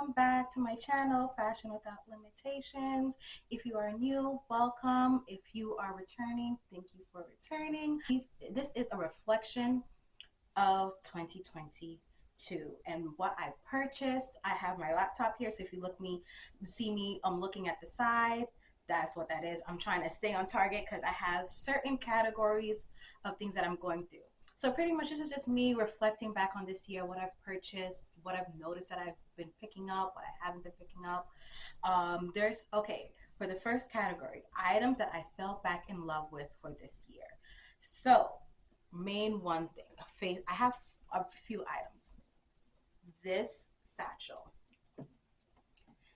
welcome back to my channel, Fashion Without Limitations. If you are new, welcome. If you are returning, thank you for returning. This is a reflection of 2022 and what I purchased. I have my laptop here, so if you see me, I'm looking at the side. That's what that is. I'm trying to stay on target because I have certain categories of things that I'm going through. So pretty much this is just me reflecting back on this year, what I've purchased, what I've noticed that I've been picking up, what I haven't been picking up. For the first category, items that I fell back in love with for this year. So main one thing, I have a few items. This satchel.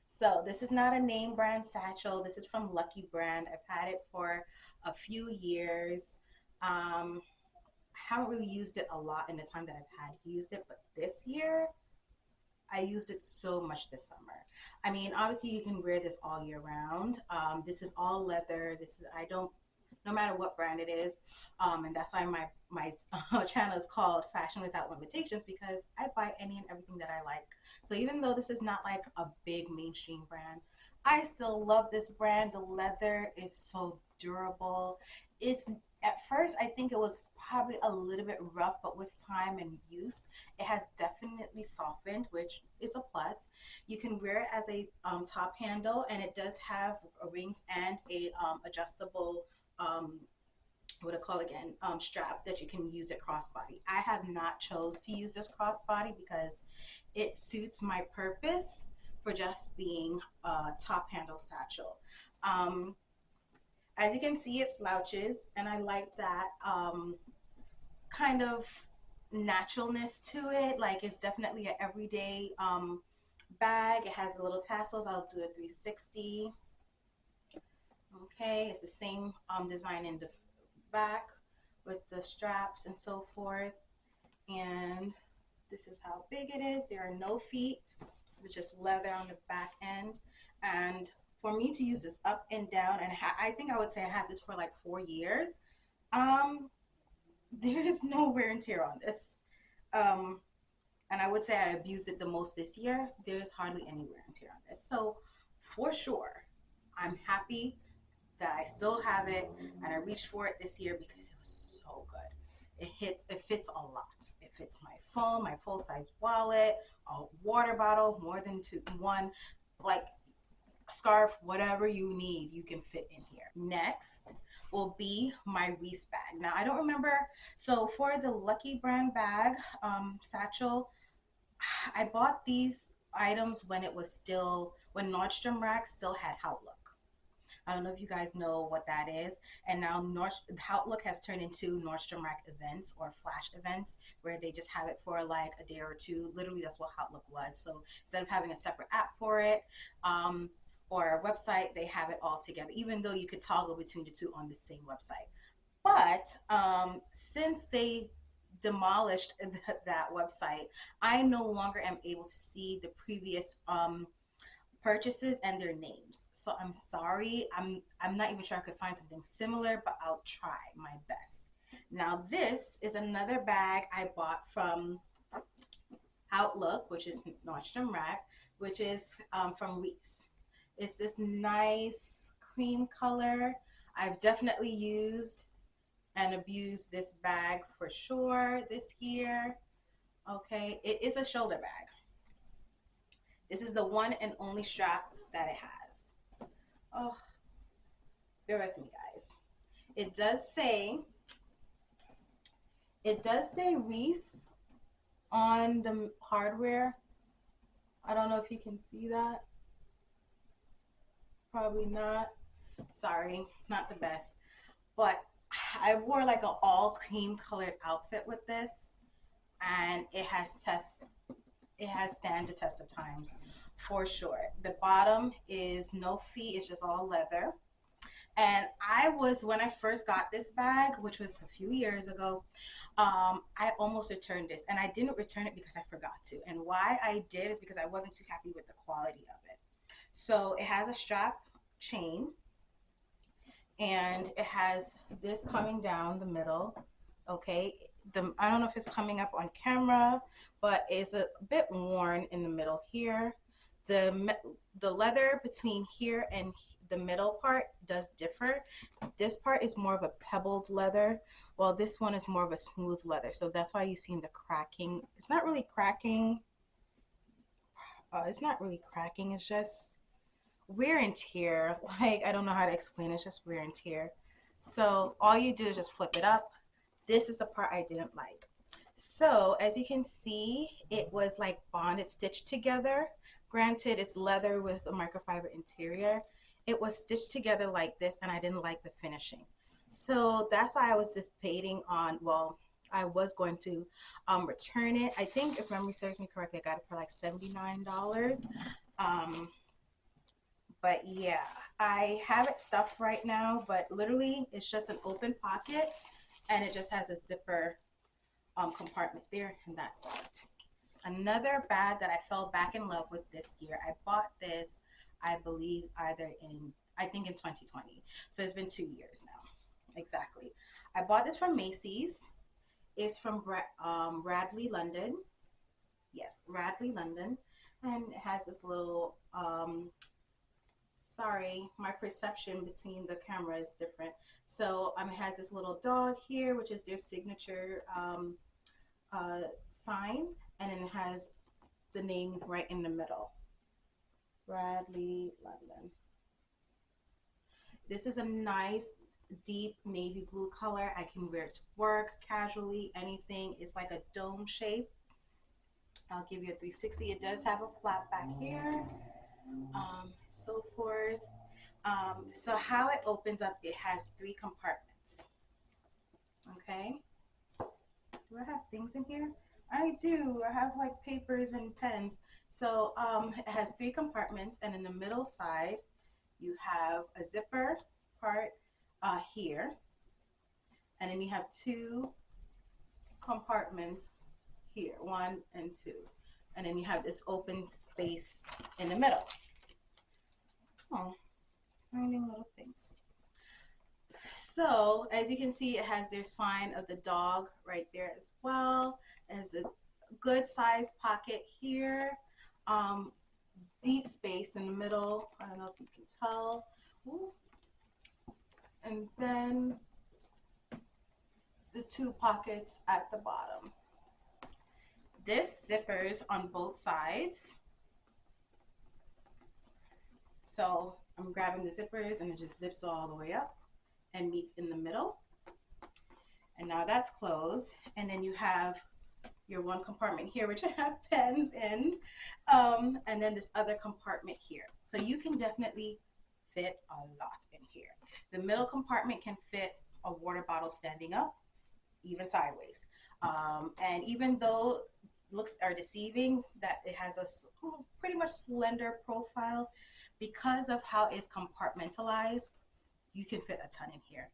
So this is not a name brand satchel. This is from Lucky Brand. I've had it for a few years. I haven't really used it a lot in the time that I've had used it, but this year I used it so much this summer. I mean, obviously you can wear this all year round. This is all leather. No matter what brand it is, and that's why my channel is called Fashion Without Limitations, because I buy any and everything that I like. So even though this is not like a big mainstream brand, I still love this brand. The leather is so durable. It's At first I think it was probably a little bit rough, but with time and use, it has definitely softened, which is a plus. You can wear it as a top handle, and it does have rings and a adjustable what I call again strap that you can use it crossbody. I have not chose to use this crossbody because it suits my purpose for just being a top handle satchel. As you can see, it slouches, and I like that kind of naturalness to it. Like, it's definitely an everyday bag. It has the little tassels. I'll do a 360. Okay, it's the same design in the back with the straps and so forth. And this is how big it is. There are no feet. It's just leather on the back end. And for me to use this up and down, and I think I would say I had this for like 4 years. There is no wear and tear on this. Um, and I would say I abused it the most this year. There's hardly any wear and tear on this. So for sure, I'm happy that I still have it, and I reached for it this year because it was so good. It fits a lot. It fits my phone, my full size wallet, a water bottle, more than one, like a scarf, whatever you need, you can fit in here. Next will be my Reese bag. Now I don't remember. So for the Lucky Brand bag satchel, I bought these items when Nordstrom Rack still had Outlook. I don't know if you guys know what that is. And now Outlook has turned into Nordstrom Rack events or flash events where they just have it for like a day or two. Literally, that's what Outlook was. So instead of having a separate app for it or a website, they have it all together, even though you could toggle between the two on the same website. But since they demolished that website, I no longer am able to see the previous purchases and their names. So I'm sorry. I'm not even sure I could find something similar, but I'll try my best. Now this is another bag I bought from Outlook, which is Nordstrom Rack, which is from Reese. It's this nice cream color. I've definitely used and abused this bag for sure this year. Okay, it is a shoulder bag. This is the one and only strap that it has. Oh, bear with me, guys. It does say Reese on the hardware. I don't know if you can see that. Probably not. Sorry, not the best. But I wore like an all cream colored outfit with this, and it has stand the test of times for sure. The bottom is no feet, it's just all leather. And when I first got this bag, which was a few years ago, I almost returned this, and I didn't return it because I forgot to. And why I did is because I wasn't too happy with the quality of it. So it has a strap chain, and it has this coming down the middle. Okay, I don't know if it's coming up on camera, but it's a bit worn in the middle here. The leather between here and the middle part does differ. This part is more of a pebbled leather, while this one is more of a smooth leather. So that's why you see the cracking. It's not really cracking. It's not really cracking. It's just wear and tear. Like, I don't know how to explain it. It's just wear and tear. So all you do is just flip it up. This is the part I didn't like. So as you can see, it was like bonded, stitched together. Granted, it's leather with a microfiber interior. It was stitched together like this, and I didn't like the finishing. So that's why I was debating on, well, I was going to return it. I think if memory serves me correctly, I got it for like $79. Um, but yeah, I have it stuffed right now, but literally it's just an open pocket and it just has a zipper compartment there, and that's that. Another bag that I fell back in love with this year, I bought this, I believe, I think in 2020. So it's been 2 years now. Exactly. I bought this from Macy's. It's from Radley, London. Yes, Radley, London. And it has this little, sorry, my perception between the camera is different. So it has this little dog here, which is their signature sign, and then it has the name right in the middle. Bradley London. This is a nice deep navy blue color. I can wear it to work, casually, anything. It's like a dome shape. I'll give you a 360. It does have a flap back here, so forth. So how it opens up, it has 3 compartments. Okay. Do I have things in here? I do. I have like papers and pens. So it has 3 compartments, and in the middle side, you have a zipper part here, and then you have 2 compartments here, 1 and 2, and then you have this open space in the middle. Oh, finding little things. So as you can see, it has their sign of the dog right there as well. It has a good size pocket here. Deep space in the middle. I don't know if you can tell. Ooh. And then the 2 pockets at the bottom. This zippers on both sides. So I'm grabbing the zippers and it just zips all the way up and meets in the middle. And now that's closed. And then you have your 1 compartment here, which I have pens in, and then this other compartment here. So you can definitely fit a lot in here. The middle compartment can fit a water bottle standing up, even sideways. And even though looks are deceiving that it has a pretty much slender profile, because of how it's compartmentalized, you can fit a ton in here.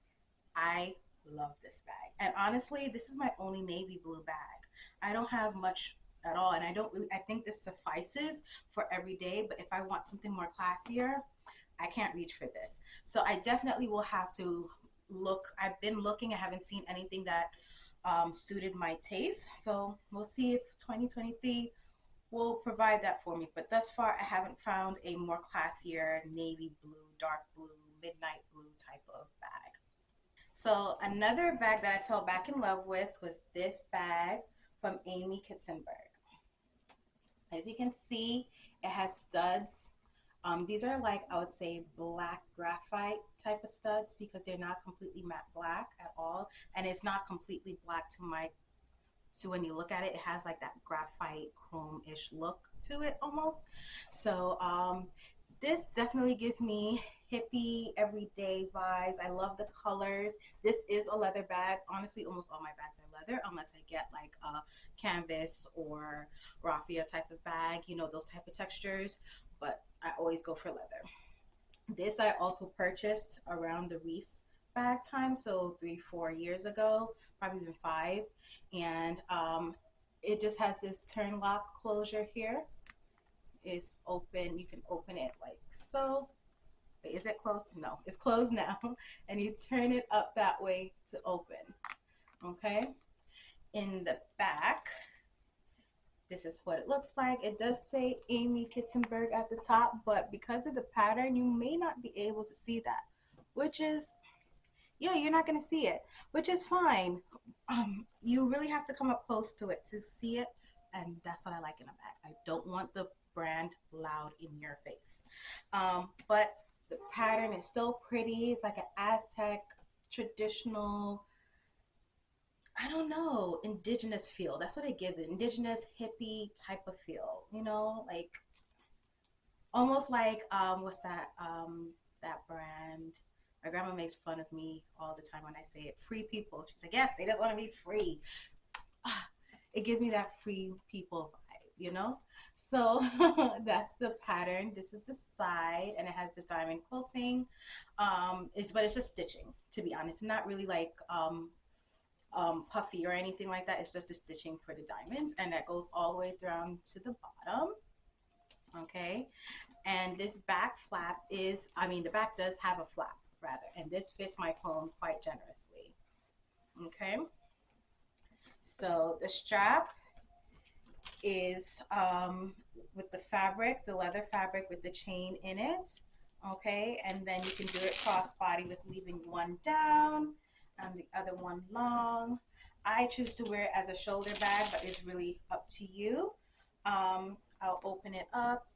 I love this bag. And honestly, this is my only navy blue bag. I don't have much at all, and I think this suffices for every day, but if I want something more classier, I can't reach for this. So I definitely will have to look. I've been looking. I haven't seen anything that suited my taste. So we'll see if 2023 will provide that for me. But thus far, I haven't found a more classier navy blue, dark blue, midnight blue type of bag. So another bag that I fell back in love with was this bag from Amy Kitzenberg. As you can see, it has studs. These are like, I would say, black graphite type of studs because they're not completely matte black at all. And it's not completely black so when you look at it, it has like that graphite chrome-ish look to it almost. So this definitely gives me hippie everyday vibes. I love the colors. This is a leather bag. Honestly, almost all my bags are leather unless I get like a canvas or raffia type of bag, you know, those type of textures, but I always go for leather. This I also purchased around the Reese bag time, so 3-4 years ago, probably even 5. And it just has this turn lock closure here. It's open. You can open it like so. Wait, is it closed? No, it's closed now. And you turn it up that way to open. Okay. In the back, This is what it looks like. It does say Amy Kitzenberg at the top, but because of the pattern, you may not be able to see that, which is, yeah, you're not going to see it, which is fine. You really have to come up close to it to see it, and that's what I like in a bag. I don't want the brand loud in your face. But the pattern is still pretty. It's like an Aztec traditional, I don't know, indigenous feel. That's what it gives it. Indigenous hippie type of feel, you know, like almost like what's that that brand? My grandma makes fun of me all the time when I say it. Free People. She's like, yes, they just want to be free. It gives me that free people vibe, you know? So that's the pattern. This is the side, and it has the diamond quilting. But it's just stitching, to be honest. Not really like puffy or anything like that. It's just the stitching for the diamonds, and that goes all the way down to the bottom. Okay, and this back flap is, I mean, the back does have a flap rather, and this fits my phone quite generously. Okay, so the strap is with the fabric, the leather fabric with the chain in it. Okay, and then you can do it crossbody with leaving one down and the other one long. I choose to wear it as a shoulder bag, but it's really up to you. I'll open it up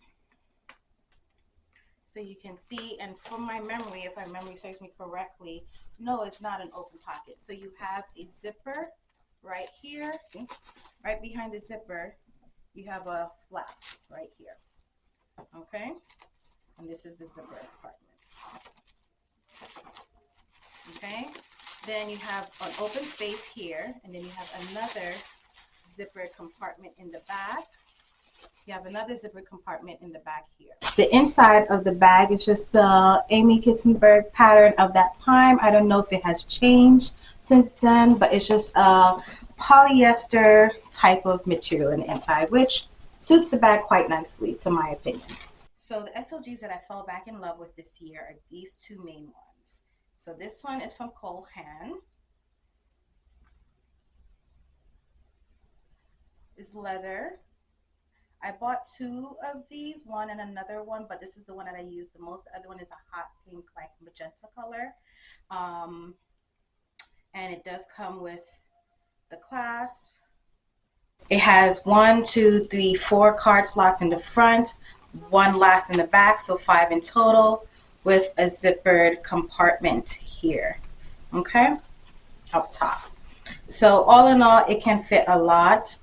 so you can see, and from my memory, if my memory serves me correctly, no, it's not an open pocket. So you have a zipper right here, right behind the zipper, you have a flap right here, okay? And this is the zipper compartment, okay? Then you have an open space here, and then you have another zipper compartment in the back. You have another zipper compartment in the back here. The inside of the bag is just the Amy Kitzenberg pattern of that time. I don't know if it has changed since then, but it's just a polyester type of material in the inside, which suits the bag quite nicely, to my opinion. So the SLGs that I fell back in love with this year are these two main ones. So this one is from Cole Haan. It's leather. I bought two of these, one and another one, but this is the one that I use the most. The other one is a hot pink, like magenta color. And it does come with the clasp. It has 1, 2, 3, 4 card slots in the front, one last in the back, so 5 in total, with a zippered compartment here, okay, up top. So all in all, it can fit a lot.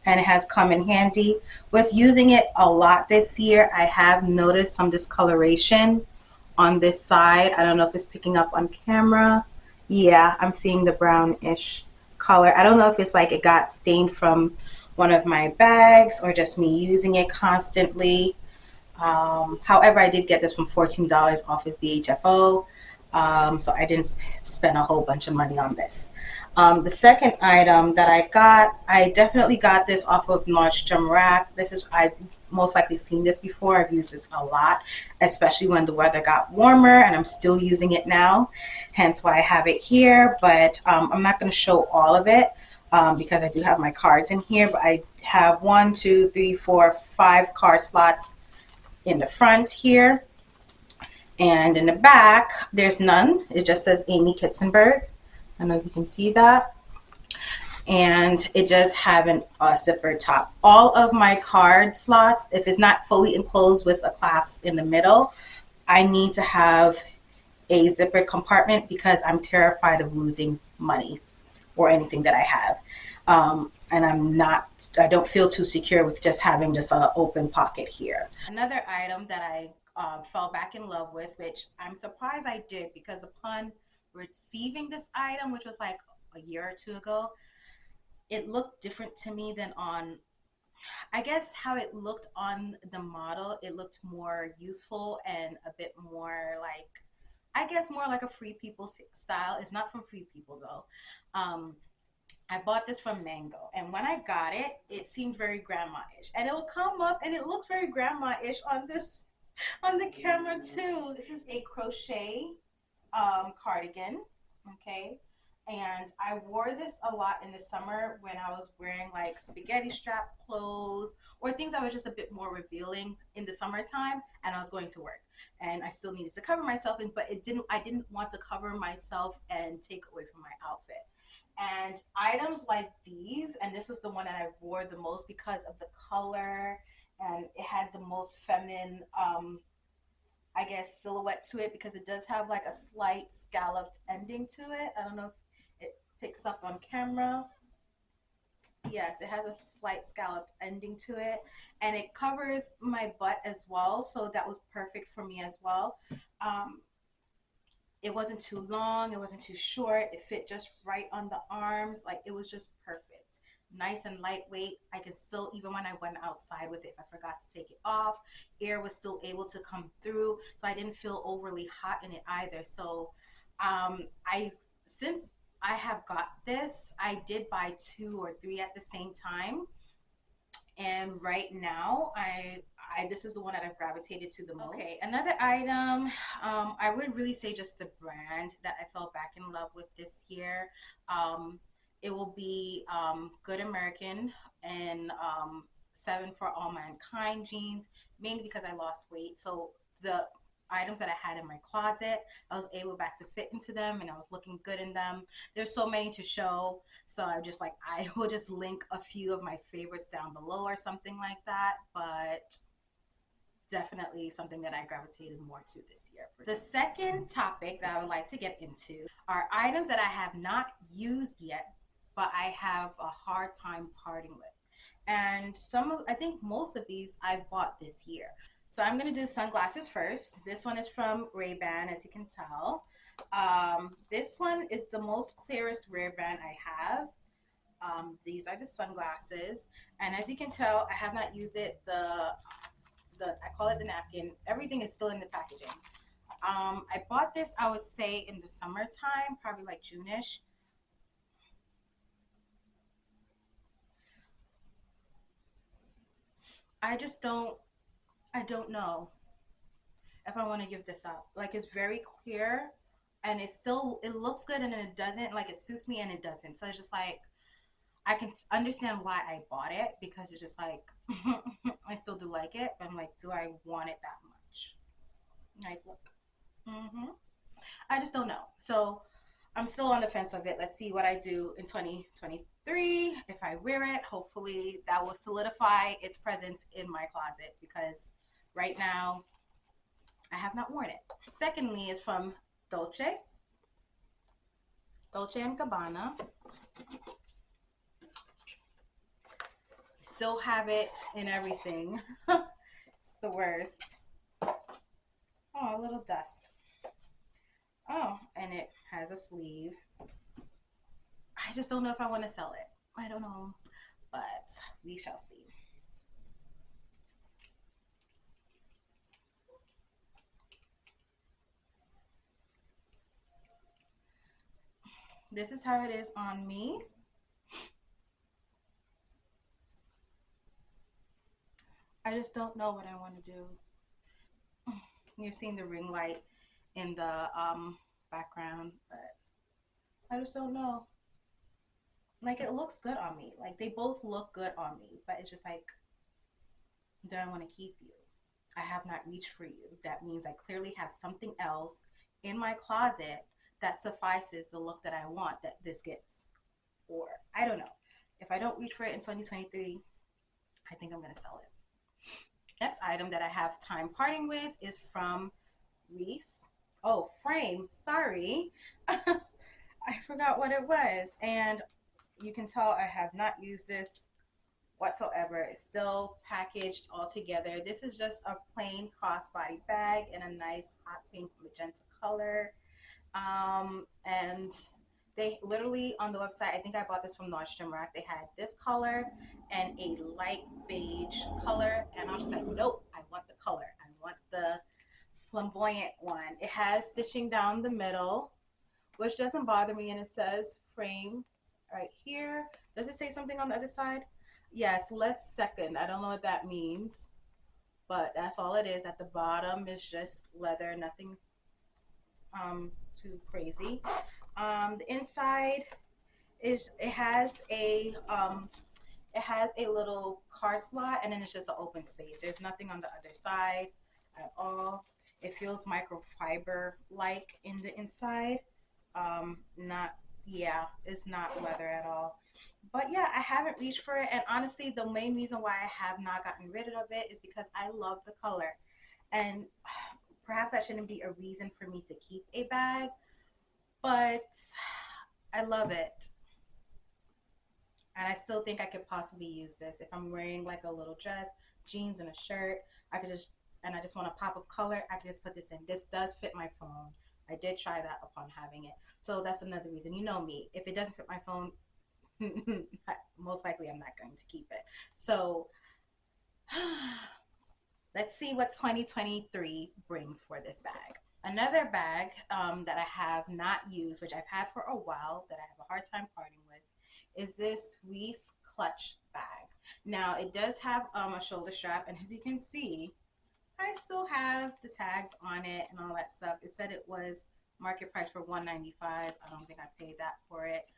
And it has come in handy. With using it a lot this year, I have noticed some discoloration on this side. I don't know if it's picking up on camera. Yeah, I'm seeing the brownish color. I don't know if it's like it got stained from one of my bags or just me using it constantly. However, I did get this from $14 off of BHFO, so I didn't spend a whole bunch of money on this. The second item that I definitely got this off of Nordstrom Rack. I've most likely seen this before. I've used this a lot, especially when the weather got warmer, and I'm still using it now, hence why I have it here. But I'm not going to show all of it because I do have my cards in here, but I have 1, 2, 3, 4, 5 card slots in the front here. And in the back, there's none. It just says Amy Kitzenberg. I don't know if you can see that. And it does have a zipper top. All of my card slots, if it's not fully enclosed with a clasp in the middle, I need to have a zipper compartment because I'm terrified of losing money or anything that I have. And I don't feel too secure with just having just an open pocket here. Another item that I fell back in love with, which I'm surprised I did, because upon receiving this item, which was like a year or two ago, it looked different to me than on, I guess how it looked on the model. It looked more youthful and a bit more like, I guess more like a Free People style. It's not from Free People though. I bought this from Mango, and when I got it, it seemed very grandma-ish, and it'll come up and it looks very grandma-ish on the camera too. This is a crochet cardigan, okay, And I wore this a lot in the summer when I was wearing like spaghetti strap clothes or things that were just a bit more revealing in the summertime, and I was going to work and I still needed to cover myself, and but it didn't I didn't want to cover myself and take away from my outfit. And items like these, and this was the one that I wore the most because of the color, and it had the most feminine I guess silhouette to it, because it does have like a slight scalloped ending to it. I don't know if it picks up on camera. Yes, it has a slight scalloped ending to it, and it covers my butt as well, so that was perfect for me as well. Um, it wasn't too long, it wasn't too short, it fit just right on the arms, like it was just perfect. Nice and lightweight. I could still, even when I went outside with it, if I forgot to take it off, air was still able to come through, so I didn't feel overly hot in it either. So I since I have got this, I did buy two or three at the same time, and right now I this is the one that I've gravitated to the most. Okay, another item, I would really say just the brand that I fell back in love with this year. It will be Good American and Seven for All Mankind jeans, mainly because I lost weight. So the items that I had in my closet, I was able back to fit into them, and I was looking good in them. There's so many to show, so I'm just like, I will just link a few of my favorites down below or something like that. But definitely something that I gravitated more to this year. The second topic that I would like to get into are items that I have not used yet, but I have a hard time parting with. And I think most of these I bought this year. So I'm going to do sunglasses first. This one is from Ray-Ban, as you can tell. This one is the most clearest Ray-Ban I have. These are the sunglasses, and as you can tell, I have not used it. I call it the napkin. Everything is still in the packaging. I bought this, I would say, in the summertime, probably like June-ish. I just don't, I don't know if I want to give this up. Like, it's very clear, and it looks good, and then it doesn't. Like, it suits me and it doesn't. So it's just like, I can understand why I bought it, because it's just like, I still do like it, but I'm like, do I want it that much? Like, look. hmm I just don't know. So I'm still on the fence of it. Let's see what I do in 2023. If I wear it, hopefully that will solidify its presence in my closet, because right now I have not worn it. Secondly is from Dolce and Gabbana. Still have it in everything. It's the worst. Oh, a little dust. Oh, and it has a sleeve. I just don't know if I want to sell it. I don't know, but we shall see. This is how it is on me. I just don't know what I want to do. You're seeing the ring light in the background, but I just don't know. Like, it looks good on me. Like, they both look good on me, but it's just like, do I want to keep you? I have not reached for you. That means I clearly have something else in my closet that suffices the look that I want that this gives. Or I don't know. If I don't reach for it in 2023, I think I'm going to sell it. Next item that I have time parting with is from Reese. Oh, Frame. Sorry. I forgot what it was. And you can tell I have not used this whatsoever. It's still packaged all together. This is just a plain crossbody bag in a nice hot pink magenta color. And they literally, on the website, I think I bought this from Nordstrom Rack, they had this color and a light beige color, and I was just like, nope, I want the color. I want the flamboyant one. It has stitching down the middle, which doesn't bother me, and it says frame right here. Does it say something on the other side? Yes, less second. I don't know what that means, but that's all it is. At the bottom is just leather, nothing too crazy. The inside is it has a little card slot, and then it's just an open space. There's nothing on the other side at all. It feels microfiber like in the inside. Not Yeah, it's not leather at all. But yeah, I haven't reached for it, and honestly, the main reason why I have not gotten rid of it is because I love the color, and perhaps that shouldn't be a reason for me to keep a bag, but I love it. And I still think I could possibly use this if I'm wearing like a little dress, jeans, and a shirt. I could just, and I just want a pop of color, I could just put this in. This does fit my phone. I did try that upon having it. So that's another reason. You know me. If it doesn't fit my phone, most likely I'm not going to keep it. So let's see what 2023 brings for this bag. Another bag that I have not used, which I've had for a while, that I have a hard time parting with, is this Reese clutch bag. Now it does have a shoulder strap, and as you can see, I still have the tags on it and all that stuff. It said it was market price for $195. I don't think I paid that for it,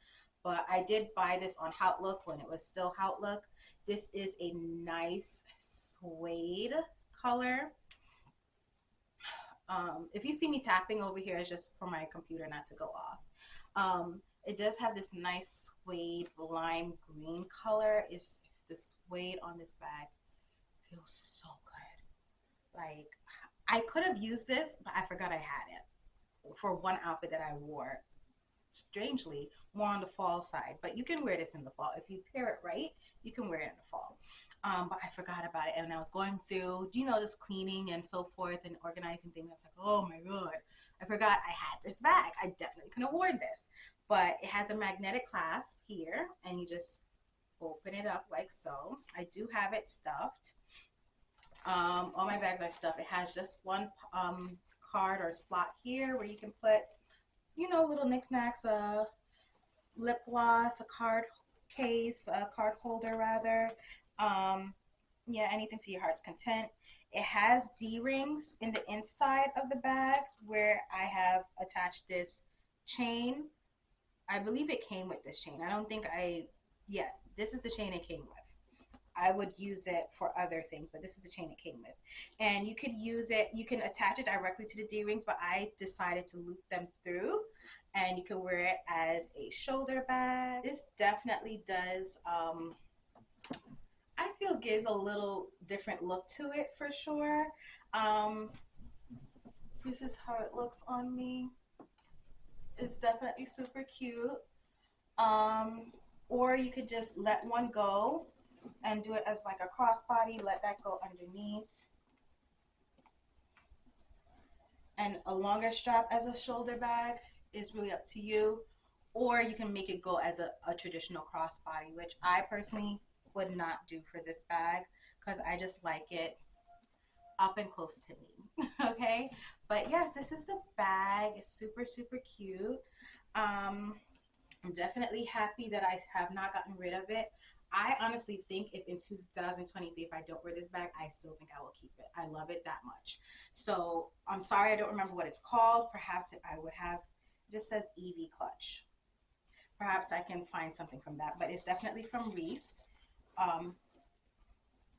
but I did buy this on Outlook when it was still Outlook. This is a nice suede color. If you see me tapping over here, it's just for my computer not to go off. It does have this nice suede lime green color. It's the suede on this bag feels so good. Like, I could have used this, but I forgot I had it for one outfit that I wore. Strangely, more on the fall side, but you can wear this in the fall. If you pair it right, you can wear it in the fall. But I forgot about it, and I was going through, just cleaning and so forth and organizing things. I was like, oh my God, I forgot I had this bag. I definitely can afford this. But it has a magnetic clasp here, and you just open it up like so. I do have it stuffed. All my bags are stuffed. It has just one card or slot here where you can put, little knickknacks, lip gloss, a card case, a card holder rather. Yeah, anything to your heart's content. It has D-rings in the inside of the bag where I have attached this chain. I believe it came with this chain. I don't think yes, this is the chain it came with. I would use it for other things, but this is the chain it came with. And you could use it, you can attach it directly to the D-rings, but I decided to loop them through, and you can wear it as a shoulder bag. This definitely does, I feel gives a little different look to it for sure. Um, this is how it looks on me. It's definitely super cute. Um, or you could just let one go and do it as like a crossbody, let that go underneath. And a longer strap as a shoulder bag is really up to you. Or you can make it go as a traditional crossbody, which I personally would not do for this bag because I just like it up and close to me. Okay, but yes, this is the bag. It's super, super cute. I'm definitely happy that I have not gotten rid of it. I honestly think if in 2023, if I don't wear this bag, I still think I will keep it. I love it that much. So I'm sorry I don't remember what it's called. Perhaps if I would have, it just says EV clutch. Perhaps I can find something from that, but it's definitely from Reese. Um,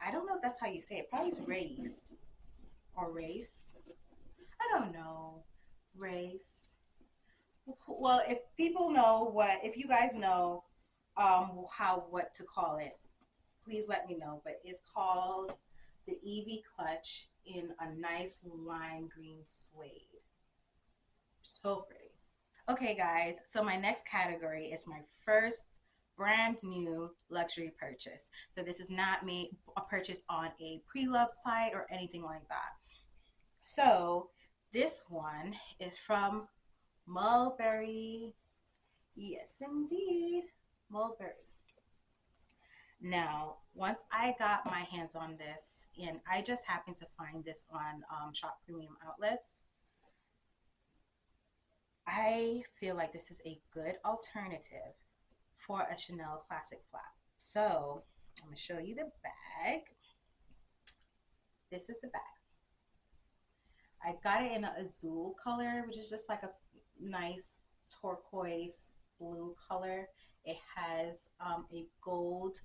I don't know if that's how you say it. Probably it's Race or Race. I don't know. Race. Well, if people know if you guys know what to call it, please let me know. But it's called the EV clutch in a nice lime green suede. So pretty. Okay, guys, so my next category is my first brand new luxury purchase. So this is not a purchase on a pre-love site or anything like that. So this one is from Mulberry. Yes, indeed. Mulberry. Now, once I got my hands on this, and I just happened to find this on Shop Premium Outlets, I feel like this is a good alternative for a Chanel Classic Flap. So, I'm going to show you the bag. This is the bag. I got it in an azul color, which is just like a nice turquoise blue color. It has a gold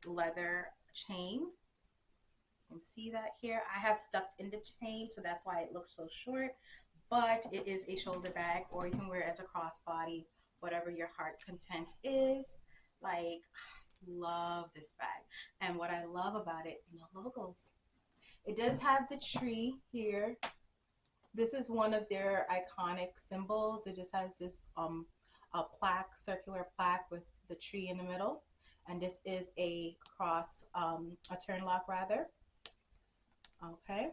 leather chain. You can see that here. I have stuck in the chain, so that's why it looks so short, but it is a shoulder bag, or you can wear it as a crossbody, whatever your heart content is. Like, love this bag. And what I love about it, no logos. It does have the tree here. This is one of their iconic symbols. It just has this a plaque, circular plaque with the tree in the middle. And this is a cross, a turn lock rather. Okay,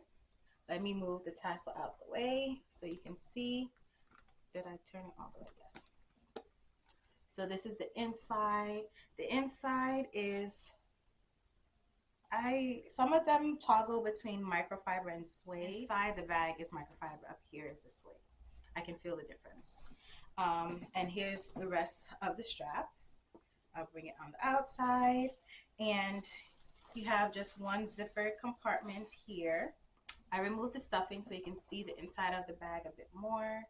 let me move the tassel out the way so you can see. Did I turn it all the way? Yes. So this is the inside. The inside is, some of them toggle between microfiber and suede. Inside the bag is microfiber, up here is the suede. I can feel the difference. And here's the rest of the strap. I'll bring it on the outside, and you have just one zipper compartment here. I removed the stuffing so you can see the inside of the bag a bit more.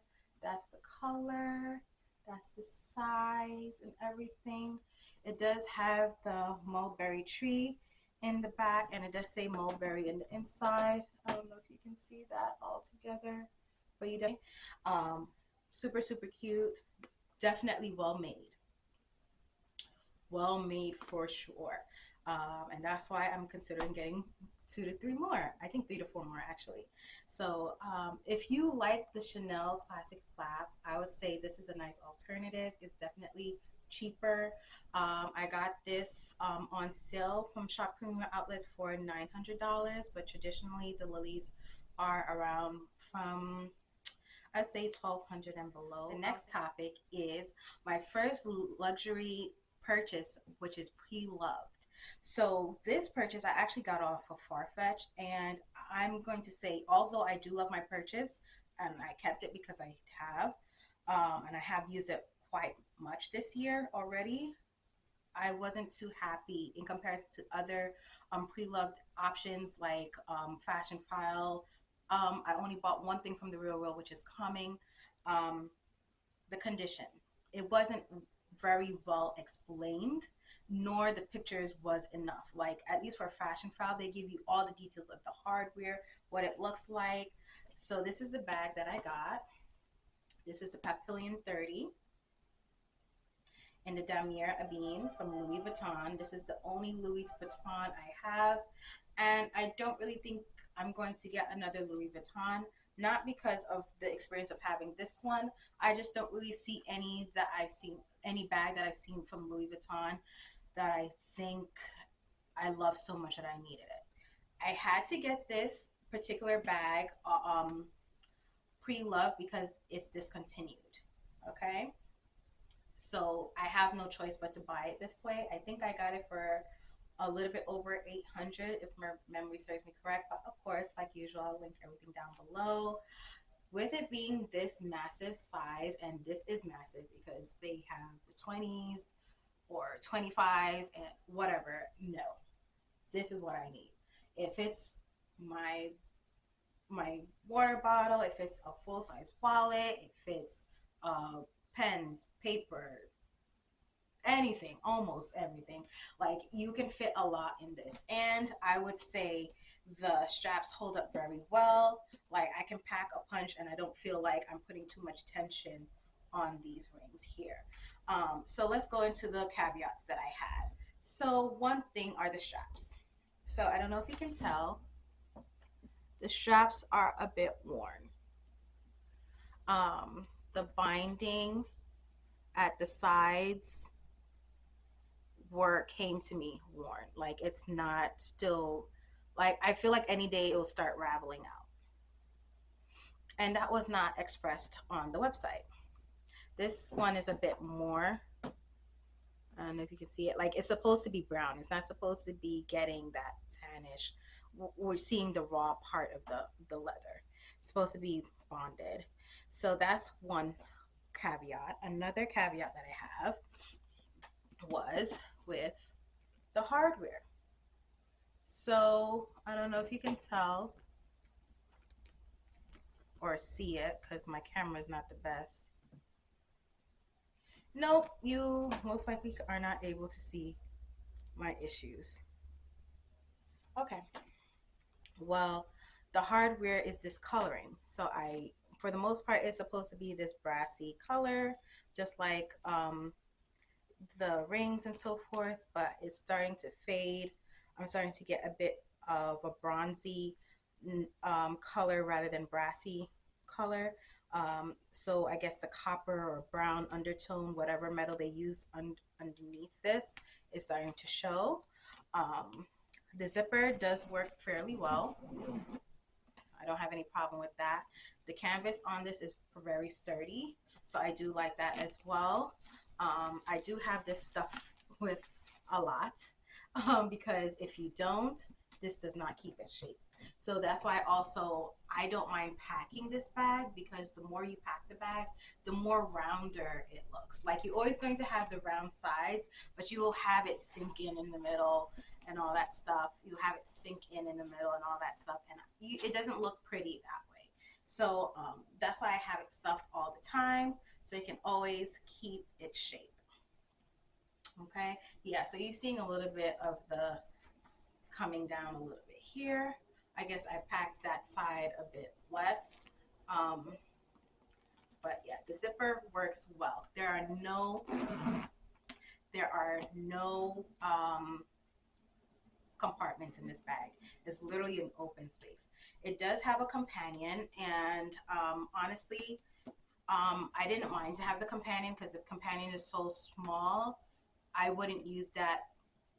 That's the color, that's the size and everything. It does have the mulberry tree in the back, and it does say mulberry in the inside. I don't know if you can see that all together, but you don't. Super, super cute. Definitely well made. Well made for sure. And that's why I'm considering getting 2 to 3 more. I think 3 to 4 more actually. So if you like the Chanel classic flap, I would say this is a nice alternative. It's definitely cheaper. I got this on sale from Shop Premium Outlets for $900, but traditionally the lilies are around from, I'd say, $1,200 and below. The next topic is my first luxury purchase, which is pre-loved. So this purchase I actually got off of Farfetch, and I'm going to say, although I do love my purchase and I kept it because I have, and I have used it quite much this year already, I wasn't too happy in comparison to other pre-loved options like Fashion File. I only bought one thing from The Real Real, which is coming. The condition. It wasn't very well explained, nor the pictures was enough. Like, at least for Fashion File, they give you all the details of the hardware, what it looks like. So this is the bag that I got. This is the Papillon 30 in the Damier Ebene from Louis Vuitton. This is the only Louis Vuitton I have, and I don't really think I'm going to get another Louis Vuitton, not because of the experience of having this one. I just don't really see any that I've seen, any bag that I've seen from Louis Vuitton that I think I love so much that I needed it. I had to get this particular bag pre-loved because it's discontinued. Okay, so I have no choice but to buy it this way. I think I got it for a little bit over $800 if my memory serves me correct, but of course, like usual, I'll link everything down below. With it being this massive size, and this is massive because they have the 20s or 25s and whatever, no, this is what I need. If it's my water bottle, if it's a full-size wallet, if it's pens, paper, anything, almost everything, like, you can fit a lot in this. And I would say the straps hold up very well. Like, I can pack a punch and I don't feel like I'm putting too much tension on these rings here. So let's go into the caveats that I had. So one thing are the straps. So I don't know if you can tell, the straps are a bit worn. The binding at the sides came to me worn. Like, it's not still, like, I feel like any day it will start raveling out, and that was not expressed on the website. This one is a bit more, I don't know if you can see it, like, it's supposed to be brown. It's not supposed to be getting that tannish. We're seeing the raw part of the leather. It's supposed to be bonded. So that's one caveat. Another caveat that I have was with the hardware. So I don't know if you can tell or see it because my camera is not the best. Nope, you most likely are not able to see my issues. Okay. Well, the hardware is discoloring. So for the most part, it's supposed to be this brassy color, just like the rings and so forth, but it's starting to fade. I'm starting to get a bit of a bronzy color rather than brassy color. So I guess the copper or brown undertone, whatever metal they use underneath this, is starting to show. Um, the zipper does work fairly well. I don't have any problem with that. The canvas on this is very sturdy, so I do like that as well. I do have this stuffed with a lot because if you don't, this does not keep its shape. So that's why also I don't mind packing this bag, because the more you pack the bag, the more rounder it looks. Like, you're always going to have the round sides, but you will have it sink in the middle and all that stuff. You have it sink in the middle and all that stuff, and it doesn't look pretty that way. So that's why I have it stuffed all the time, so it can always keep its shape. Okay, yeah. So you're seeing a little bit of the coming down a little bit here. I guess I packed that side a bit less. Um, but yeah, the zipper works well. There are no compartments in this bag. It's literally an open space. It does have a companion, and honestly, I didn't mind to have the companion because the companion is so small. I wouldn't use that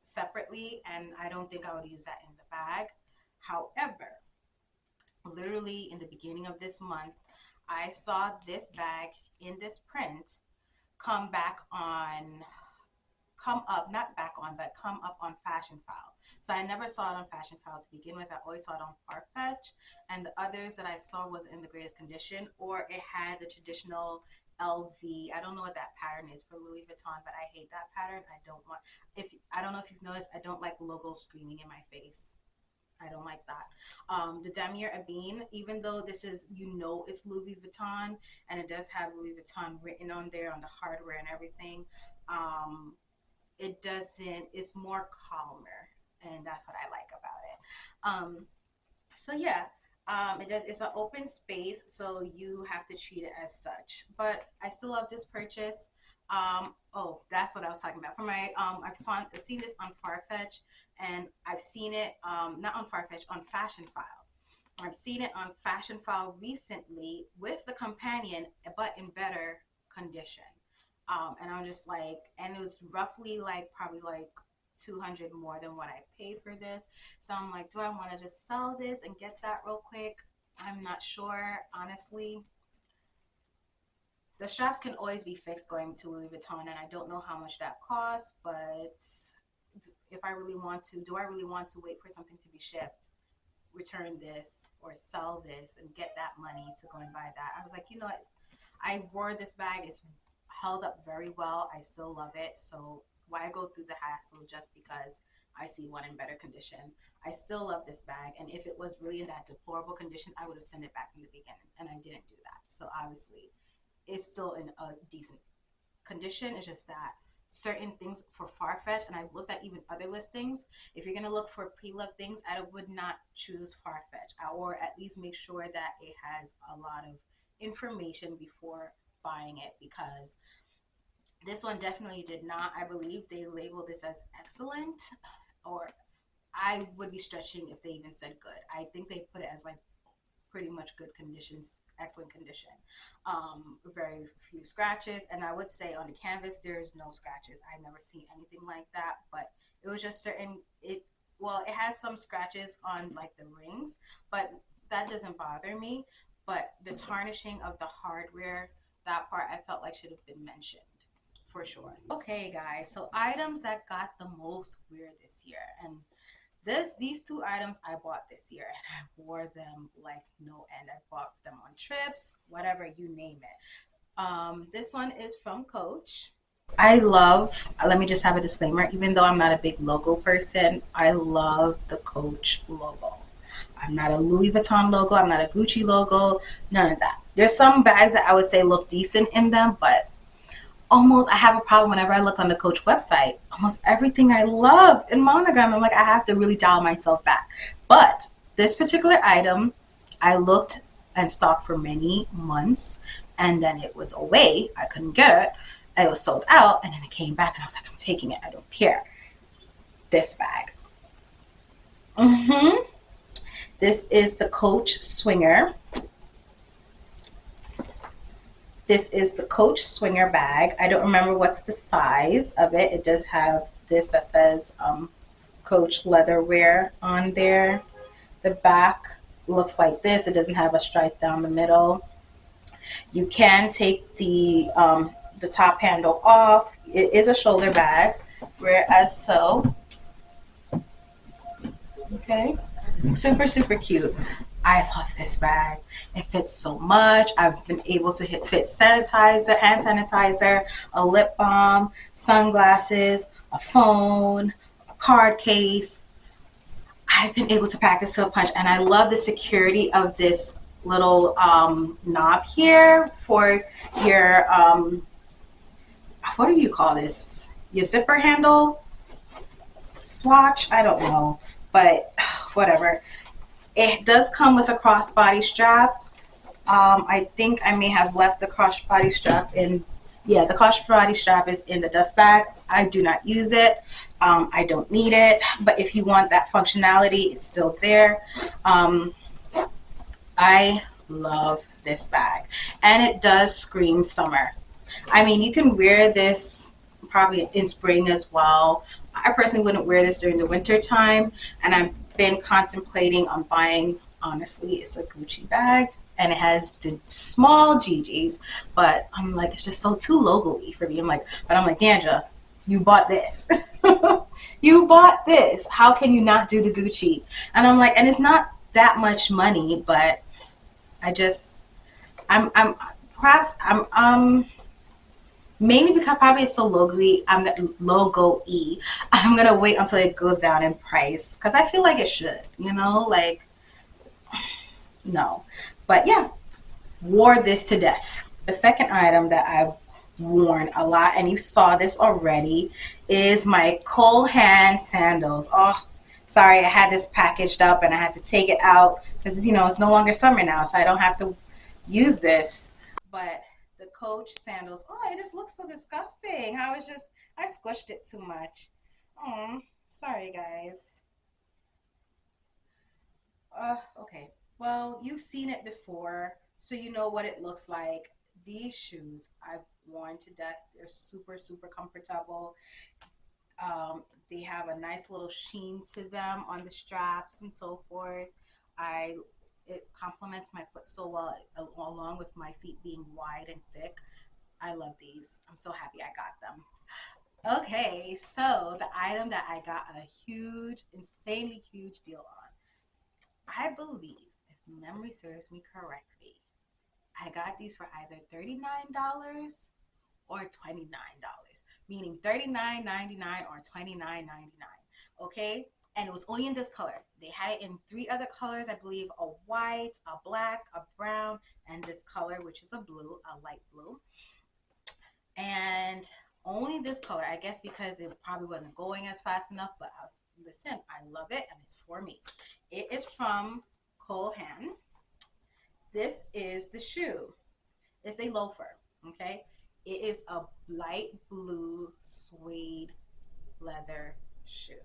separately, and I don't think I would use that in the bag. However, literally in the beginning of this month, I saw this bag in this print come back on come up, not back on, but come up on Fashion File. So I never saw it on Fashion File to begin with. I always saw it on Farfetch, and the others that I saw was in the greatest condition, or it had the traditional LV. I don't know what that pattern is for Louis Vuitton, but I hate that pattern. I don't know if you've noticed, I don't like logos screaming in my face. I don't like that. The Damier Ebene, even though this is, it's Louis Vuitton, and it does have Louis Vuitton written on there on the hardware and everything. Um, it doesn't, it's more calmer, and that's what I like about it. So yeah, it's an open space, so you have to treat it as such, but I still love this purchase. Oh, that's what I was talking about. For my I've seen this on Farfetch, and I've seen it not on Farfetch, on Fashion File. I've seen it on Fashion File recently with the companion, but in better condition. And I'm just like, and it was roughly like probably like 200 more than what I paid for this. So I'm like, do I want to just sell this and get that real quick? I'm not sure, honestly. The straps can always be fixed going to Louis Vuitton, and I don't know how much that costs, but if I really want to, do I really want to wait for something to be shipped, return this, or sell this and get that money to go and buy that? I was like, I wore this bag. It's held up very well. I still love it. So why go through the hassle just because I see one in better condition? I still love this bag. And if it was really in that deplorable condition, I would have sent it back from the beginning. And I didn't do that. So obviously, it's still in a decent condition. It's just that certain things for Farfetch, and I've looked at even other listings. If you're gonna look for pre-loved things, I would not choose Farfetch, or at least make sure that it has a lot of information before buying it, because this one definitely did not. I believe they labeled this as excellent, or I would be stretching if they even said good. I think they put it as like pretty much good conditions, excellent condition. Very few scratches, and I would say on the canvas there's no scratches. I've never seen anything like that, but it was just certain. It has some scratches on like the rings, but that doesn't bother me. But the tarnishing of the hardware, that part I felt like should have been mentioned for sure. Okay, guys, so items that got the most weird this year, and these two items I bought this year, and I wore them like no end. I bought them on trips, whatever, you name it. This one is from Coach. Let me just have a disclaimer, even though I'm not a big logo person, I love the Coach logo. I'm not a Louis Vuitton logo, I'm not a Gucci logo, none of that. There's some bags that I would say look decent in them, but I have a problem whenever I look on the Coach website. Almost everything I love in monogram, I'm like, I have to really dial myself back. But this particular item, I looked and stalked for many months, and then it was away. I couldn't get it. It was sold out, and then it came back, and I was like, I'm taking it. I don't care. This bag. Mm-hmm. This is the Coach Swinger. This is the Coach Swinger bag. I don't remember what's the size of it. It does have this that says Coach Leatherwear on there. The back looks like this. It doesn't have a stripe down the middle. You can take the top handle off. It is a shoulder bag, whereas so. Okay, super super cute. I love this bag. It fits so much. I've been able to fit sanitizer, hand sanitizer, a lip balm, sunglasses, a phone, a card case. I've been able to pack this to a punch, and I love the security of this little knob here for your what do you call this? Your zipper handle swatch? I don't know, but whatever. It does come with a crossbody strap. I think I may have left the crossbody strap in. Yeah, the crossbody strap is in the dust bag. I do not use it. I don't need it. But if you want that functionality, it's still there. I love this bag. And it does scream summer. I mean, you can wear this probably in spring as well. I personally wouldn't wear this during the winter time. And I've been contemplating on buying, honestly, it's a Gucci bag. And it has the small GGs, but I'm like, it's just so too logo-y for me. But I'm like, Dandra, you bought this. You bought this. How can you not do the Gucci? And I'm like, and it's not that much money, but I'm perhaps I'm mainly because probably it's so logo-y. I'm gonna wait until it goes down in price because I feel like it should, no. But yeah, wore this to death. The second item that I've worn a lot, and you saw this already, is my Cole Hand sandals. Oh, sorry, I had this packaged up and I had to take it out because it's no longer summer now, so I don't have to use this. But the Coach sandals, oh, it just looks so disgusting. I squished it too much. Oh, sorry guys. Okay. Well, you've seen it before, so you know what it looks like. These shoes I've worn to death. They're super, super comfortable. They have a nice little sheen to them on the straps and so forth. I It complements my foot so well, along with my feet being wide and thick. I love these. I'm so happy I got them. Okay, so the item that I got a huge, insanely huge deal on, I believe, if memory serves me correctly, I got these for either $39 or $29, meaning $39.99 or $29.99. Okay? And it was only in this color. They had it in three other colors, I believe: a white, a black, a brown, and this color, which is a blue, a light blue. And only this color, I guess, because it probably wasn't going as fast enough. But listen, I love it, and it's for me. It is from Cole Haan. This is the shoe. It's a loafer. Okay, it is a light blue suede leather shoe.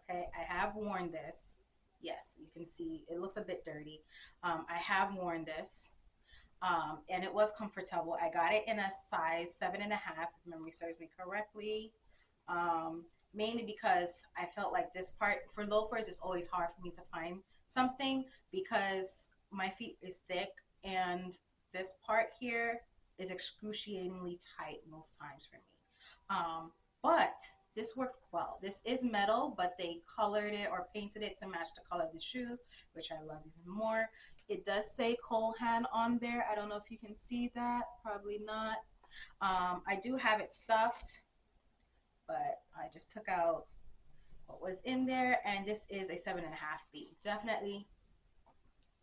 Okay, I have worn this. Yes, you can see it looks a bit dirty. I have worn this, and it was comfortable. I got it in a size 7.5, if memory serves me correctly. Mainly because I felt like this part for loafers is always hard for me to find something because my feet is thick, and this part here is excruciatingly tight most times for me. But this worked well. This is metal, but they colored it or painted it to match the color of the shoe, which I love even more. It does say Cole Haan on there. I don't know if you can see that. Probably not. I do have it stuffed, but I just took out what was in there, and this is a 7.5B. Definitely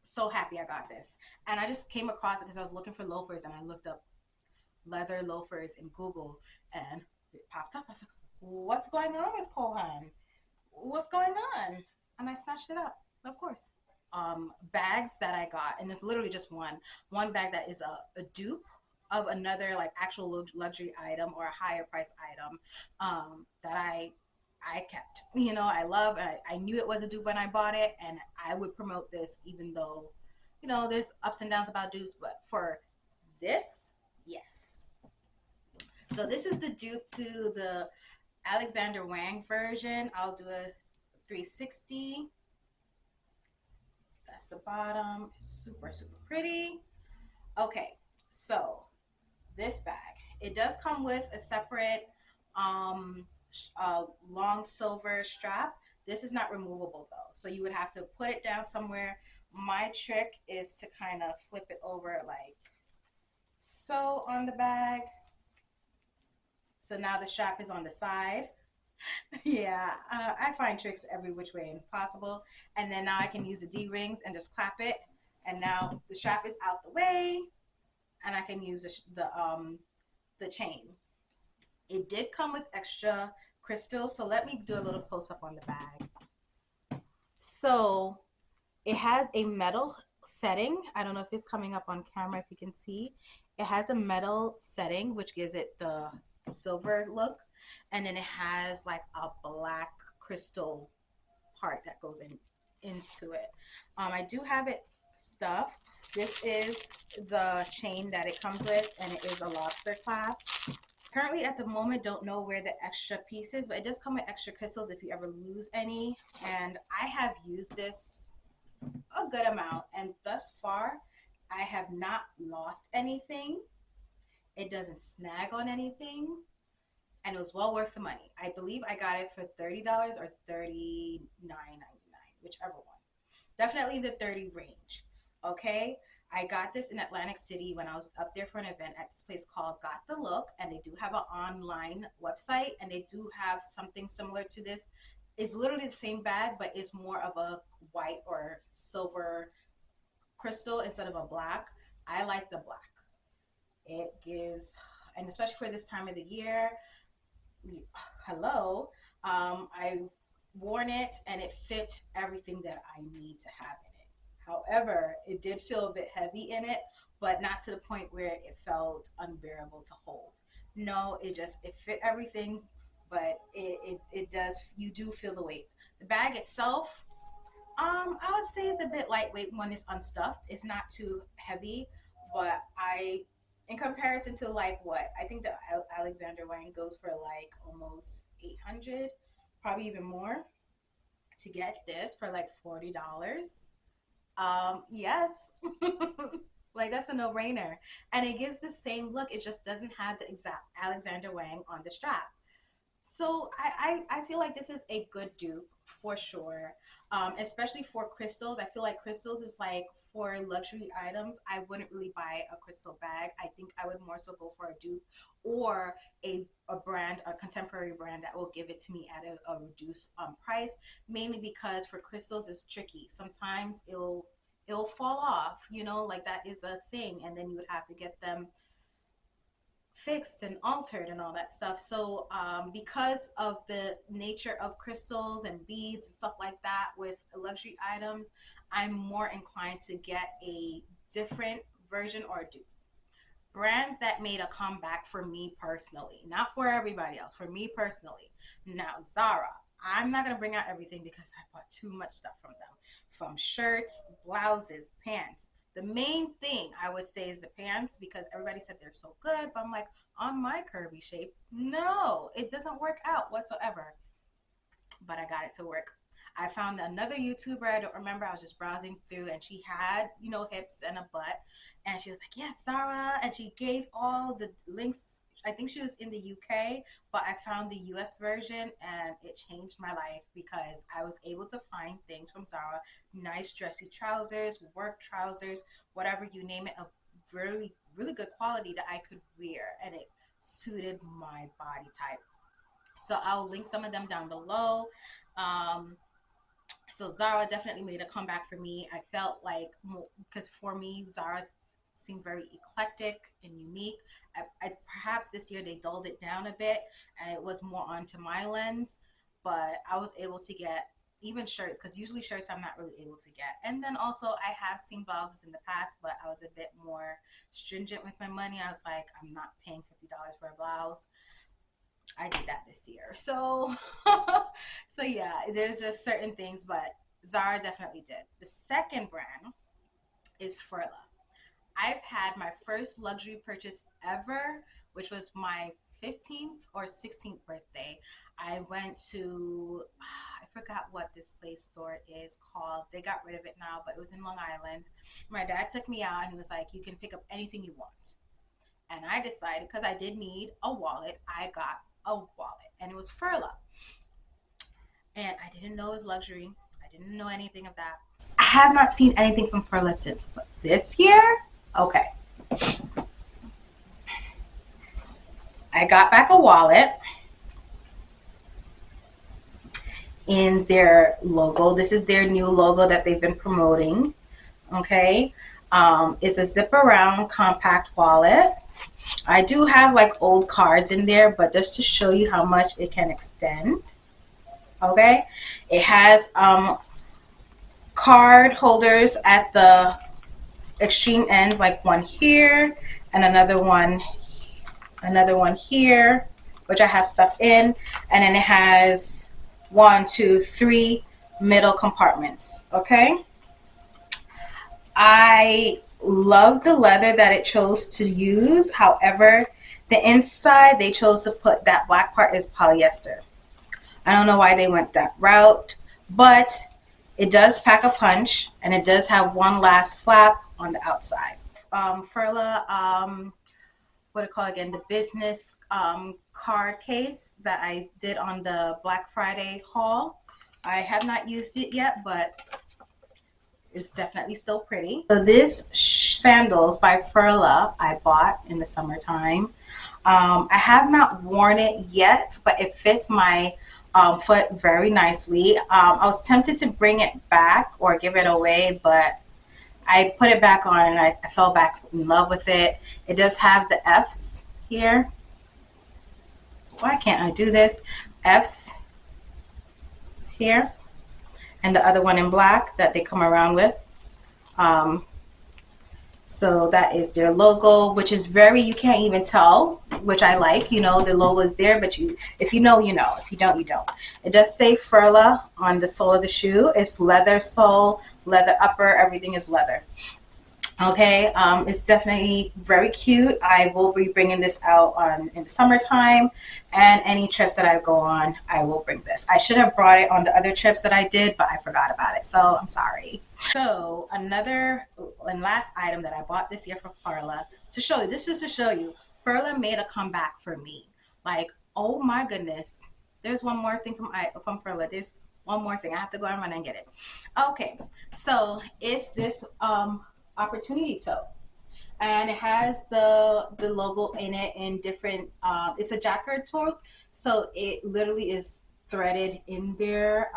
so happy I got this. And I just came across it because I was looking for loafers, and I looked up leather loafers in Google, and it popped up. I was like, what's going on with Kohan? What's going on? And I snatched it up, of course. Bags that I got, and it's literally just one bag that is a dupe of another like actual luxury item or a higher price item that I kept. You know, I love. I knew it was a dupe when I bought it, and I would promote this even though, you know, there's ups and downs about dupes. But for this, yes. So this is the dupe to the Alexander Wang version. I'll do a 360. That's the bottom. Super, super pretty. Okay, so this bag. It does come with a separate um, long silver strap. This is not removable though, so you would have to put it down somewhere. My trick is to kind of flip it over like so on the bag. So now the strap is on the side. Yeah, I find tricks every which way possible. And then now I can use the D-rings and just clap it. And now the strap is out the way, and I can use the chain. It did come with extra crystals, so let me do a little close up on the bag. So it has a metal setting. I don't know if it's coming up on camera if you can see. It has a metal setting which gives it the silver look, and then it has like a black crystal part that goes into it. I do have it stuffed. This is the chain that it comes with, and it is a lobster clasp. Currently at the moment don't know where the extra piece is, but it does come with extra crystals if you ever lose any, and I have used this a good amount, and thus far I have not lost anything. It doesn't snag on anything, and it was well worth the money. I believe I got it for $30 or $39.99, whichever one. Definitely the 30 range. Okay, I got this in Atlantic City when I was up there for an event at this place called Got the Look, and they do have an online website, and they do have something similar to this. It's literally the same bag, but it's more of a white or silver crystal instead of a black. I like the black. It gives, and especially for this time of the year, hello, I worn it and it fit everything that I need to have in it. However, it did feel a bit heavy in it, but not to the point where it felt unbearable to hold. No, it fit everything, but it does, you do feel the weight. The bag itself, I would say it's a bit lightweight when it's unstuffed. It's not too heavy, but in comparison to like what I think the Alexander Wang goes for like almost 800, probably even more. To get this for like $40, yes, like that's a no-brainer, and it gives the same look. It just doesn't have the exact Alexander Wang on the strap. So I feel like this is a good dupe for sure, especially for crystals. I feel like crystals is like for luxury items. I wouldn't really buy a crystal bag. I think I would more so go for a dupe or a brand, a contemporary brand that will give it to me at a reduced price. Mainly because for crystals it's tricky. Sometimes it'll fall off. You know, like that is a thing, and then you would have to get them fixed and altered and all that stuff. So because of the nature of crystals and beads and stuff like that with luxury items, I'm more inclined to get a different version or dupe. Brands that made a comeback for me personally, not for everybody else, for me personally. Now, Zara, I'm not going to bring out everything because I bought too much stuff from them, from shirts, blouses, pants. The main thing I would say is the pants, because everybody said they're so good, but I'm like, on my curvy shape, no, it doesn't work out whatsoever. But I got it to work. I found another YouTuber, I don't remember, I was just browsing through, and she had, you know, hips and a butt, and she was like, yes, Zara, and she gave all the links. I think she was in the UK, but I found the US version, and it changed my life because I was able to find things from Zara, nice dressy trousers, work trousers, whatever you name it, of really, really good quality that I could wear, and it suited my body type. So I'll link some of them down below. Um, so Zara definitely made a comeback for me. I felt like, because for me, Zara's seemed very eclectic and unique. Perhaps this year they dulled it down a bit and it was more onto my lens, but I was able to get even shirts, because usually shirts I'm not really able to get. And then also I have seen blouses in the past, but I was a bit more stringent with my money. I was like, I'm not paying $50 for a blouse. I did that this year. So so yeah, there's just certain things, but Zara definitely did. The second brand is Furla. I've had my first luxury purchase ever, which was my 15th or 16th birthday. I went to, I forgot what this place store is called. They got rid of it now, but it was in Long Island. My dad took me out and he was like, you can pick up anything you want. And I decided, because I did need a wallet, I got a wallet. And it was Furla. And I didn't know it was luxury. I didn't know anything of that. I have not seen anything from Furla since. But this year, okay. I got back a wallet in their logo. This is their new logo that they've been promoting. Okay. It's a zip around compact wallet. I do have like old cards in there, but just to show you how much it can extend. Okay. It has card holders at the extreme ends, like one here and another one here, which I have stuff in, and then it has 1, 2, 3 middle compartments. Okay, I love the leather that it chose to use. However, the inside they chose to put that black part is polyester. I don't know why they went that route, but it does pack a punch, and it does have one last flap on the outside. Furla, what do you call it again? The business card case that I did on the Black Friday haul. I have not used it yet, but it's definitely still pretty. So this sandals by Furla I bought in the summertime. I have not worn it yet, but it fits my foot very nicely. I was tempted to bring it back or give it away, but I put it back on and I fell back in love with it. It does have the F's here. Why can't I do this? F's here, and the other one in black that they come around with. So that is their logo, which is very, you can't even tell, which I like. You know, the logo is there, but if you know, you know. If you don't, you don't. It does say Furla on the sole of the shoe. It's leather sole, leather upper, everything is leather. Okay, it's definitely very cute. I will be bringing this out in the summertime, and any trips that I go on, I will bring this. I should have brought it on the other trips that I did, but I forgot about it, so I'm sorry. So another and last item that I bought this year from Furla, to show you, this is to show you, Furla made a comeback for me. Like, oh my goodness, there's one more thing from Furla. There's one more thing. I have to go and run and get it. Okay, so it's this opportunity tote, and it has the logo in it in different it's a jacquard tote, so it literally is threaded in there,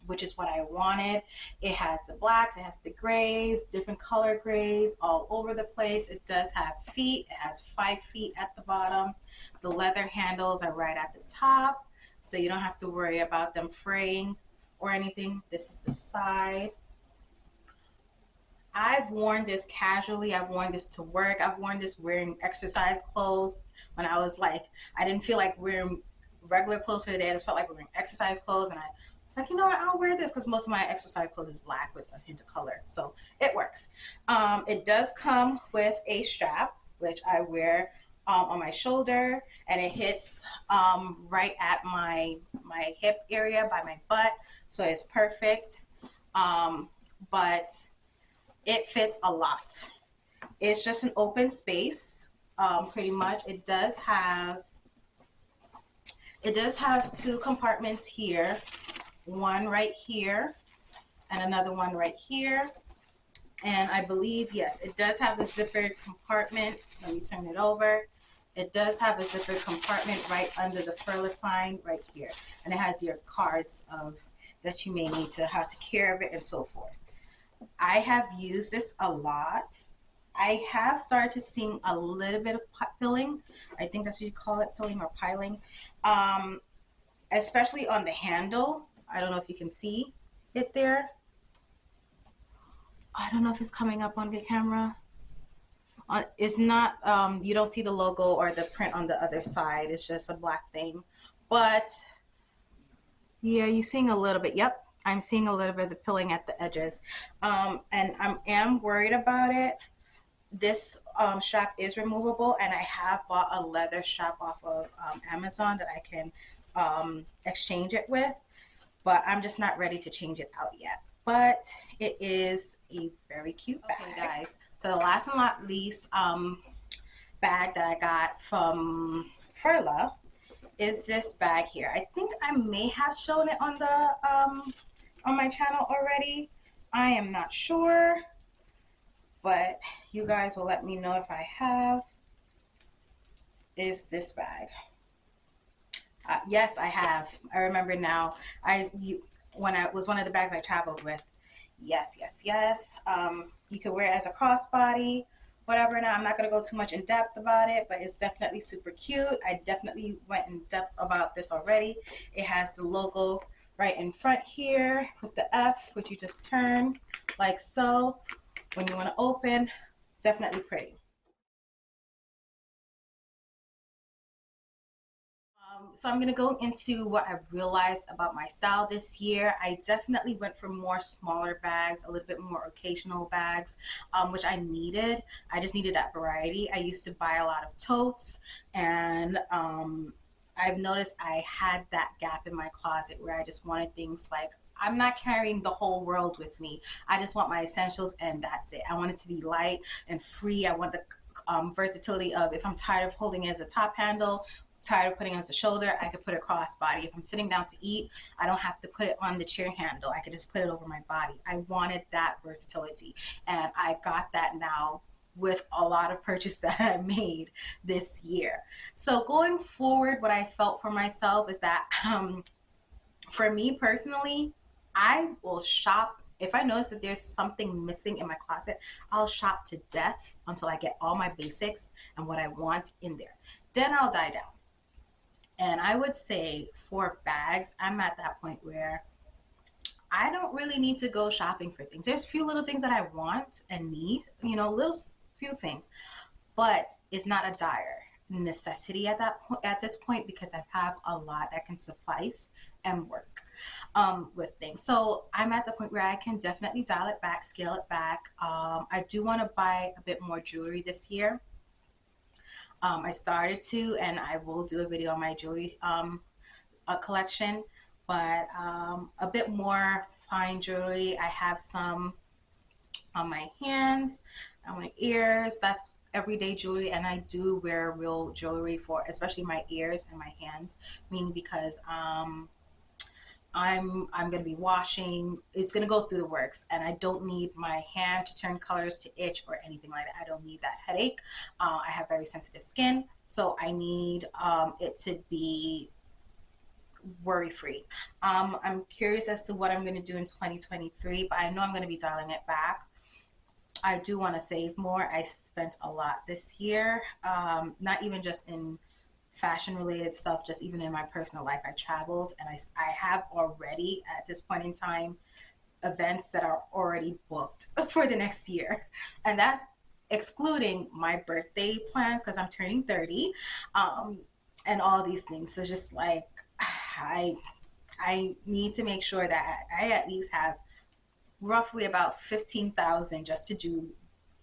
which is what I wanted. It has the blacks, it has the grays, different color grays all over the place. It does have feet. It has 5 feet at the bottom. The leather handles are right at the top, so you don't have to worry about them fraying or anything. This is the side. I've worn this casually. I've worn this to work. I've worn this wearing exercise clothes when I was like, I didn't feel like wearing regular clothes for the day. I just felt like wearing exercise clothes. And I was like, you know what? I'll wear this because most of my exercise clothes is black with a hint of color. So it works. It does come with a strap, which I wear on my shoulder, and it hits right at my hip area by my butt. So it's perfect. But it fits a lot. It's just an open space, pretty much. It does have 2 compartments here, one right here and another one right here. And I believe, yes, it does have a zippered compartment. Let me turn it over. It does have a zippered compartment right under the Furla sign right here. And it has your cards that you may need to how to care of it and so forth. I have used this a lot. I have started to see a little bit of pilling. I think that's what you call it, pilling or piling. Um, Especially on the handle. I don't know if you can see it there. I don't know if it's coming up on the camera. It's not, you don't see the logo or the print on the other side. It's just a black thing. But yeah, you're seeing a little bit. Yep, I'm seeing a little bit of the pilling at the edges. And I am worried about it. This strap is removable, and I have bought a leather strap off of Amazon that I can exchange it with, but I'm just not ready to change it out yet. But it is a very cute bag. Okay, guys. So the last and not least bag that I got from Furla is this bag here. I think I may have shown it on the on my channel already. I am not sure, but you guys will let me know if I have. Is this bag? Yes, I have. I remember now. When I was one of the bags I traveled with. Yes, yes, yes. You could wear it as a crossbody, whatever. Now I'm not gonna go too much in depth about it, but it's definitely super cute. I definitely went in depth about this already. It has the logo right in front here with the F, which you just turn like so. When you want to open, definitely pretty. So I'm going to go into what I've realized about my style this year. I definitely went for more smaller bags, a little bit more occasional bags, which I needed. I just needed that variety. I used to buy a lot of totes, and I've noticed I had that gap in my closet where I just wanted things like, I'm not carrying the whole world with me. I just want my essentials and that's it. I want it to be light and free. I want the versatility of, if I'm tired of holding it as a top handle, tired of putting it as a shoulder, I could put it crossbody. If I'm sitting down to eat, I don't have to put it on the chair handle. I could just put it over my body. I wanted that versatility, and I got that now with a lot of purchase that I made this year. So going forward, what I felt for myself is that for me personally, I will shop. If I notice that there's something missing in my closet, I'll shop to death until I get all my basics and what I want in there. Then I'll die down. And I would say for bags, I'm at that point where I don't really need to go shopping for things. There's a few little things that I want and need, little few things, but it's not a dire necessity at this point, because I have a lot that can suffice and work with things. So I'm at the point where I can definitely dial it back, scale it back. I do want to buy a bit more jewelry this year. I started to, and I will do a video on my jewelry collection, but a bit more fine jewelry. I have some on my hands, on my ears. That's everyday jewelry, and I do wear real jewelry for especially my ears and my hands, meaning because I'm going to be washing. It's going to go through the works, and I don't need my hand to turn colors, to itch, or anything like that. I don't need that headache. I have very sensitive skin, so I need it to be worry free. I'm curious as to what I'm going to do in 2023, but I know I'm going to be dialing it back. I do want to save more. I spent a lot this year, not even just in fashion related stuff, just even in my personal life. I traveled, and I have already at this point in time events that are already booked for the next year, and that's excluding my birthday plans because I'm turning 30, and all these things. So just like I need to make sure that I at least have roughly about 15,000 just to do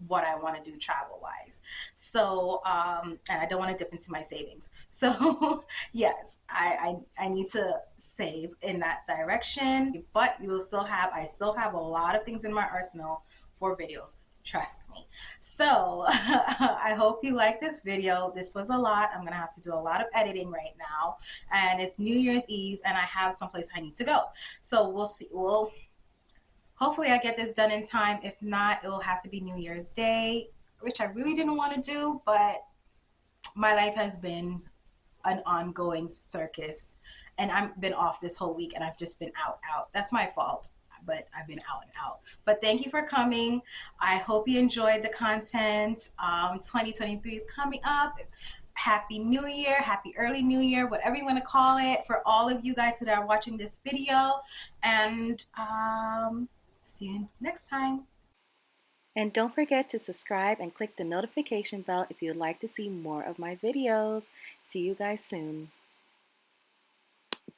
what I want to do travel wise. So, and I don't want to dip into my savings. So yes, I need to save in that direction, but I still have a lot of things in my arsenal for videos. Trust me. So I hope you like this video. This was a lot. I'm going to have to do a lot of editing right now, and it's New Year's Eve, and I have someplace I need to go. So we'll see. Hopefully I get this done in time. If not, it will have to be New Year's Day, which I really didn't want to do, but my life has been an ongoing circus, and I've been off this whole week, and I've just been out. That's my fault. but I've been out and out. But thank you for coming. I hope you enjoyed the content. 2023 is coming up. Happy New Year, happy early New Year, whatever you want to call it, for all of you guys that are watching this video. And see you next time. And don't forget to subscribe and click the notification bell if you would like to see more of my videos. See you guys soon.